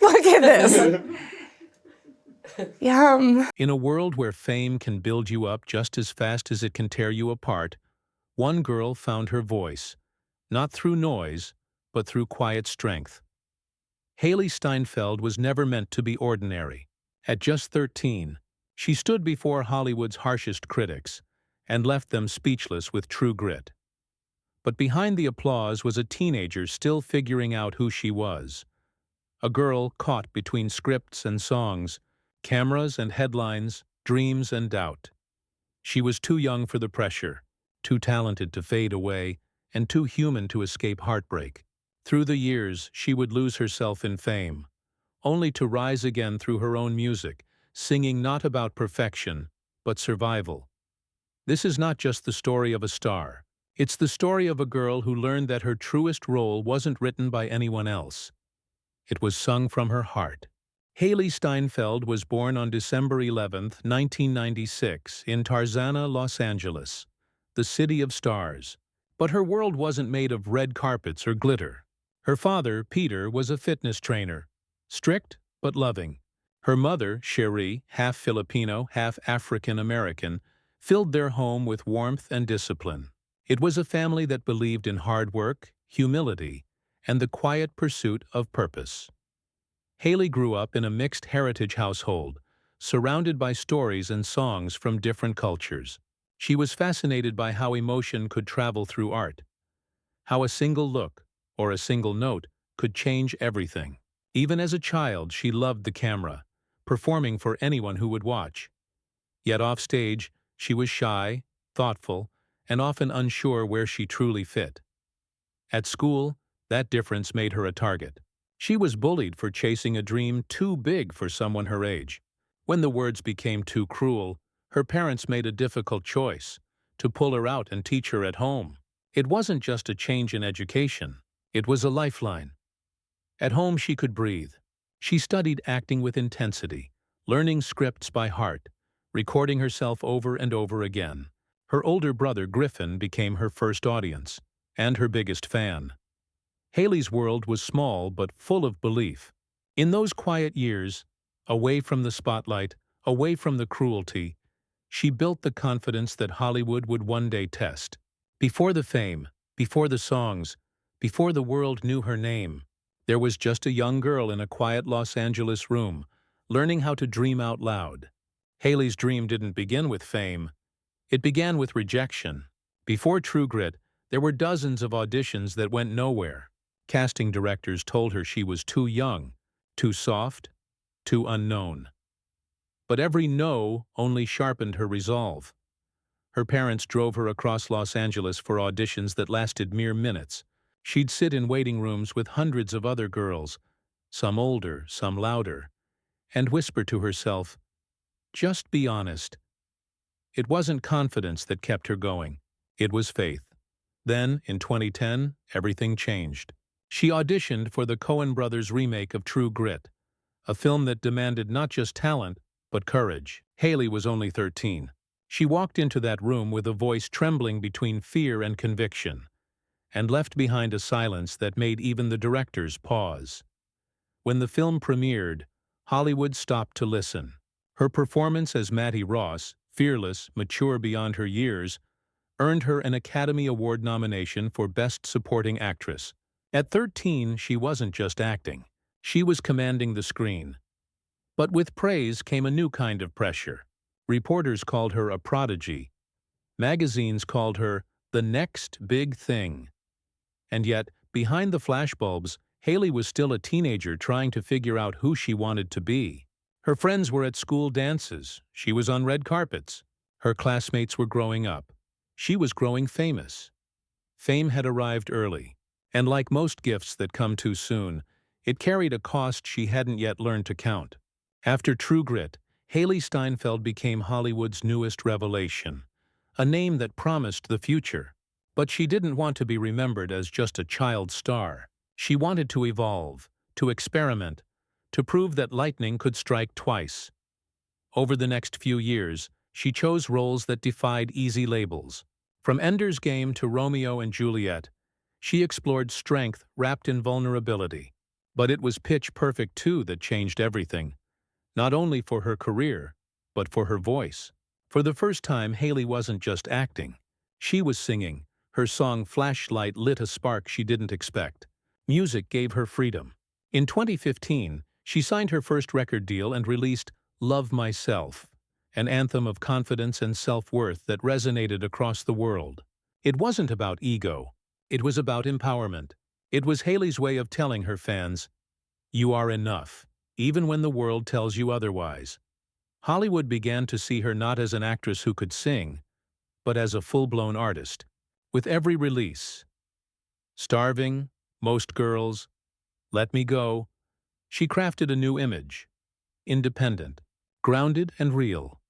Look at this. Yum. In a world where fame can build you up just as fast as it can tear you apart, one girl found her voice, not through noise, but through quiet strength. Hailee Steinfeld was never meant to be ordinary. At just 13, she stood before Hollywood's harshest critics and left them speechless with true grit. But behind the applause was a teenager still figuring out who she was. A girl caught between scripts and songs, cameras and headlines, dreams and doubt. She was too young for the pressure, too talented to fade away, and too human to escape heartbreak. Through the years, she would lose herself in fame, only to rise again through her own music, singing not about perfection, but survival. This is not just the story of a star. It's the story of a girl who learned that her truest role wasn't written by anyone else. It was sung from her heart. Hailee Steinfeld was born on December 11, 1996, in Tarzana, Los Angeles, the city of stars. But her world wasn't made of red carpets or glitter. Her father, Peter, was a fitness trainer, strict but loving. Her mother, Cherie, half Filipino, half African-American, filled their home with warmth and discipline. It was a family that believed in hard work, humility, and the quiet pursuit of purpose. Hailee grew up in a mixed heritage household, surrounded by stories and songs from different cultures. She was fascinated by how emotion could travel through art, how a single look or a single note could change everything. Even as a child, she loved the camera, performing for anyone who would watch. Yet offstage, she was shy, thoughtful, and often unsure where she truly fit. At school, that difference made her a target. She was bullied for chasing a dream too big for someone her age. When the words became too cruel, her parents made a difficult choice: to pull her out and teach her at home. It wasn't just a change in education, it was a lifeline. At home she could breathe. She studied acting with intensity, learning scripts by heart, recording herself over and over again. Her older brother Griffin became her first audience, and her biggest fan. Hailee's world was small but full of belief. In those quiet years, away from the spotlight, away from the cruelty, she built the confidence that Hollywood would one day test. Before the fame, before the songs, before the world knew her name, there was just a young girl in a quiet Los Angeles room, learning how to dream out loud. Hailee's dream didn't begin with fame. It began with rejection. Before True Grit, there were dozens of auditions that went nowhere. Casting directors told her she was too young, too soft, too unknown. But every no only sharpened her resolve. Her parents drove her across Los Angeles for auditions that lasted mere minutes. She'd sit in waiting rooms with hundreds of other girls, some older, some louder, and whisper to herself, "Just be honest." It wasn't confidence that kept her going. It was faith. Then, in 2010, everything changed. She auditioned for the Coen brothers' remake of True Grit, a film that demanded not just talent, but courage. Hailee was only 13. She walked into that room with a voice trembling between fear and conviction, and left behind a silence that made even the directors pause. When the film premiered, Hollywood stopped to listen. Her performance as Mattie Ross, fearless, mature beyond her years, earned her an Academy Award nomination for Best Supporting Actress. At 13, she wasn't just acting. She was commanding the screen. But with praise came a new kind of pressure. Reporters called her a prodigy. Magazines called her the next big thing. And yet, behind the flashbulbs, Hailee was still a teenager trying to figure out who she wanted to be. Her friends were at school dances. She was on red carpets. Her classmates were growing up. She was growing famous. Fame had arrived early, and like most gifts that come too soon, it carried a cost she hadn't yet learned to count. After True Grit, Hailee Steinfeld became Hollywood's newest revelation, a name that promised the future. But she didn't want to be remembered as just a child star. She wanted to evolve, to experiment, to prove that lightning could strike twice. Over the next few years, she chose roles that defied easy labels. From Ender's Game to Romeo and Juliet, she explored strength wrapped in vulnerability. But it was Pitch Perfect 2 that changed everything, not only for her career, but for her voice. For the first time, Hailee wasn't just acting. She was singing. Her song Flashlight lit a spark she didn't expect. Music gave her freedom. In 2015, she signed her first record deal and released Love Myself, an anthem of confidence and self-worth that resonated across the world. It wasn't about ego. It was about empowerment. It was Hailee's way of telling her fans, "You are enough, even when the world tells you otherwise." Hollywood began to see her not as an actress who could sing, but as a full-blown artist. With every release, Starving, Most Girls, Let Me Go, she crafted a new image. Independent, grounded and real.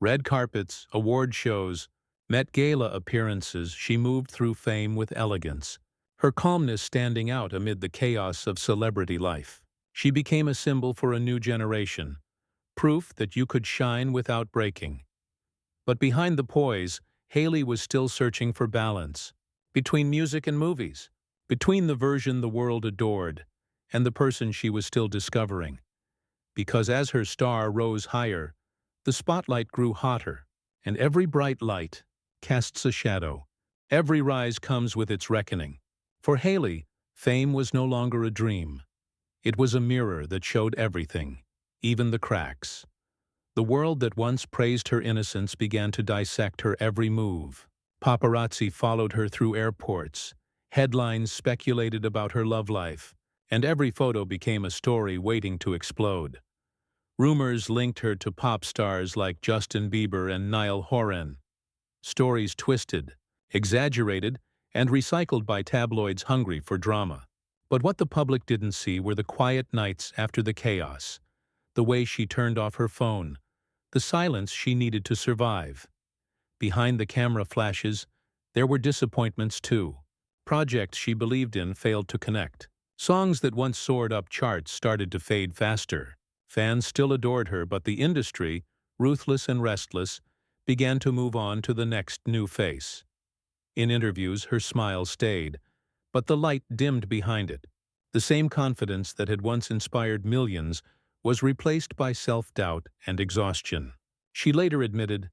Red carpets, award shows, Met Gala appearances, she moved through fame with elegance, her calmness standing out amid the chaos of celebrity life. She became a symbol for a new generation, proof that you could shine without breaking. But behind the poise, Hailee was still searching for balance. Between music and movies. Between the version the world adored and the person she was still discovering. Because as her star rose higher, the spotlight grew hotter, and every bright light casts a shadow. Every rise comes with its reckoning. For Hailee, fame was no longer a dream. It was a mirror that showed everything, even the cracks. The world that once praised her innocence began to dissect her every move. Paparazzi followed her through airports. Headlines speculated about her love life, and every photo became a story waiting to explode. Rumors linked her to pop stars like Justin Bieber and Niall Horan. Stories twisted, exaggerated, and recycled by tabloids hungry for drama. But what the public didn't see were the quiet nights after the chaos, the way she turned off her phone, the silence she needed to survive. Behind the camera flashes, there were disappointments too. Projects she believed in failed to connect. Songs that once soared up charts started to fade faster. Fans still adored her, but the industry, ruthless and restless, began to move on to the next new face. In interviews, her smile stayed, but the light dimmed behind it. The same confidence that had once inspired millions was replaced by self-doubt and exhaustion. She later admitted,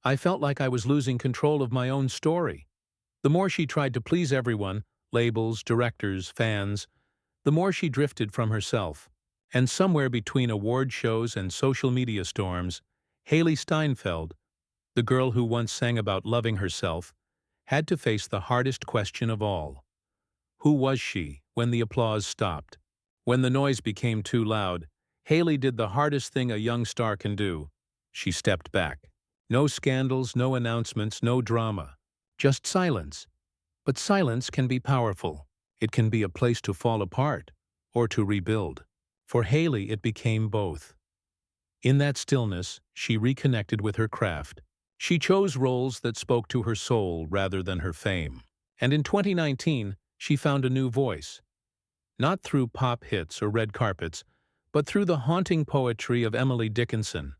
"I felt like I was losing control of my own story." The more she tried to please everyone, labels, directors, fans, the more she drifted from herself. And somewhere between award shows and social media storms, Hailee Steinfeld, the girl who once sang about loving herself, had to face the hardest question of all. Who was she when the applause stopped? When the noise became too loud, Hailee did the hardest thing a young star can do. She stepped back. No scandals, no announcements, no drama. Just silence. But silence can be powerful. It can be a place to fall apart or to rebuild. For Hailee, it became both. In that stillness, she reconnected with her craft. She chose roles that spoke to her soul rather than her fame. And in 2019, she found a new voice. Not through pop hits or red carpets, but through the haunting poetry of Emily Dickinson.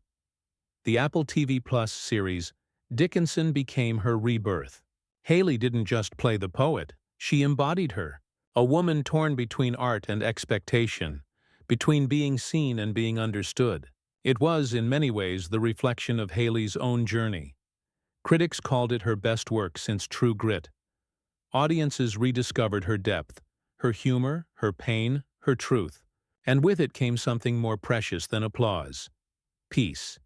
The Apple TV Plus series, Dickinson became her rebirth. Hailee didn't just play the poet, she embodied her. A woman torn between art and expectation, between being seen and being understood. It was, in many ways, the reflection of Hailee's own journey. Critics called it her best work since True Grit. Audiences rediscovered her depth, her humor, her pain, her truth. And with it came something more precious than applause. Peace.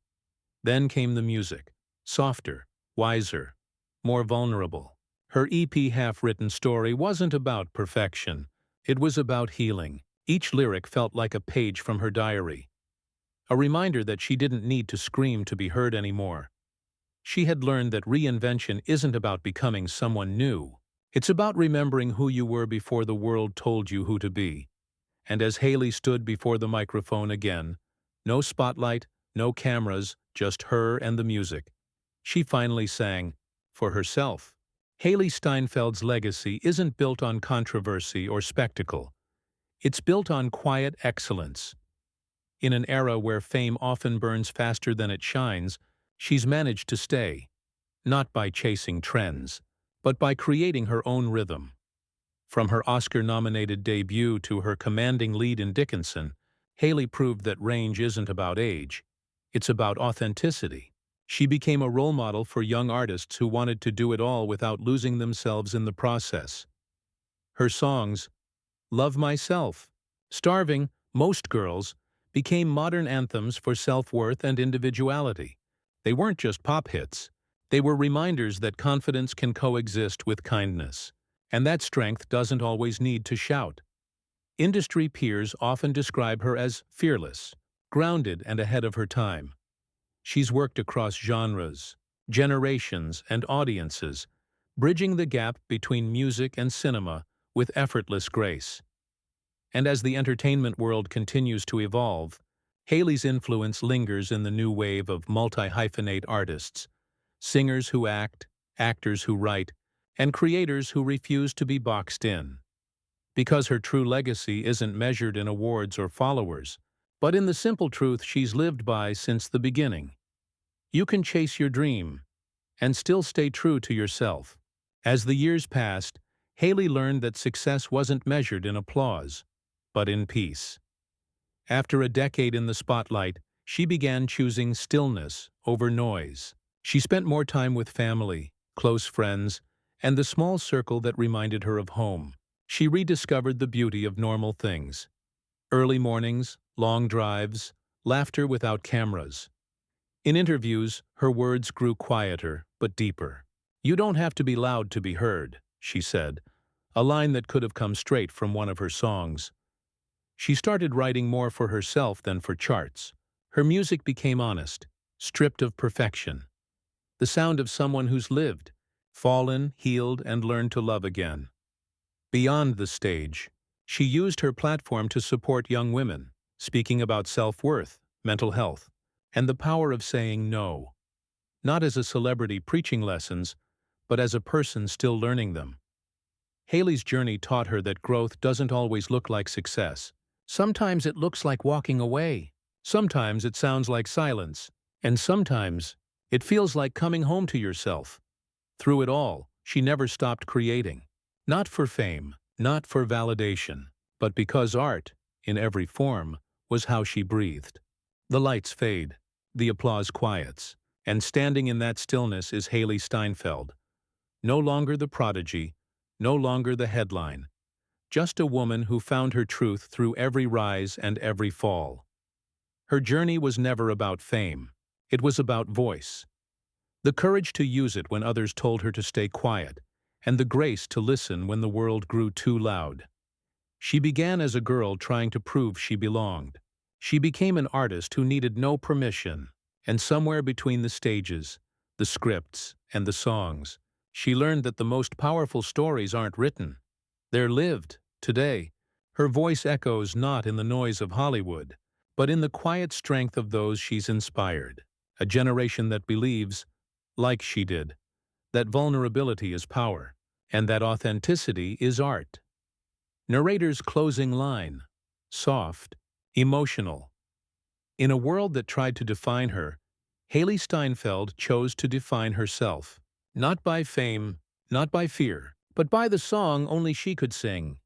Then came the music. Softer, wiser, more vulnerable. Her EP Half-Written Story wasn't about perfection. It was about healing. Each lyric felt like a page from her diary. A reminder that she didn't need to scream to be heard anymore. She had learned that reinvention isn't about becoming someone new. It's about remembering who you were before the world told you who to be. And as Hailee stood before the microphone again, no spotlight, no cameras, just her and the music, she finally sang, for herself. Hailee Steinfeld's legacy isn't built on controversy or spectacle. It's built on quiet excellence. In an era where fame often burns faster than it shines, she's managed to stay, not by chasing trends, but by creating her own rhythm. From her Oscar-nominated debut to her commanding lead in Dickinson, Hailee proved that range isn't about age. It's about authenticity. She became a role model for young artists who wanted to do it all without losing themselves in the process. Her songs, Love Myself, Starving, Most Girls, became modern anthems for self-worth and individuality. They weren't just pop hits. They were reminders that confidence can coexist with kindness, and that strength doesn't always need to shout. Industry peers often describe her as fearless, grounded, and ahead of her time. She's worked across genres, generations, and audiences, bridging the gap between music and cinema with effortless grace. And as the entertainment world continues to evolve, Hailee's influence lingers in the new wave of multi-hyphenate artists, singers who act, actors who write, and creators who refuse to be boxed in. Because her true legacy isn't measured in awards or followers, but in the simple truth she's lived by since the beginning. You can chase your dream and still stay true to yourself. As the years passed, Hailee learned that success wasn't measured in applause, but in peace. After a decade in the spotlight, she began choosing stillness over noise. She spent more time with family, close friends, and the small circle that reminded her of home. She rediscovered the beauty of normal things. Early mornings, long drives, laughter without cameras. In interviews, her words grew quieter but deeper. "You don't have to be loud to be heard," she said, a line that could have come straight from one of her songs. She started writing more for herself than for charts. Her music became honest, stripped of perfection. The sound of someone who's lived, fallen, healed, and learned to love again. Beyond the stage, she used her platform to support young women, speaking about self-worth, mental health, and the power of saying no. Not as a celebrity preaching lessons, but as a person still learning them. Hailee's journey taught her that growth doesn't always look like success. Sometimes it looks like walking away. Sometimes it sounds like silence. And sometimes it feels like coming home to yourself. Through it all, she never stopped creating. Not for fame, not for validation, but because art, in every form, was how she breathed. The lights fade, the applause quiets, and standing in that stillness is Hailee Steinfeld. No longer the prodigy, no longer the headline. Just a woman who found her truth through every rise and every fall. Her journey was never about fame. It was about voice. The courage to use it when others told her to stay quiet, and the grace to listen when the world grew too loud. She began as a girl trying to prove she belonged. She became an artist who needed no permission, and somewhere between the stages, the scripts, and the songs, she learned that the most powerful stories aren't written. They're lived, today. Her voice echoes not in the noise of Hollywood, but in the quiet strength of those she's inspired. A generation that believes, like she did, that vulnerability is power, and that authenticity is art. Narrator's closing line: soft, emotional. In a world that tried to define her, Hailee Steinfeld chose to define herself. Not by fame, not by fear, but by the song only she could sing.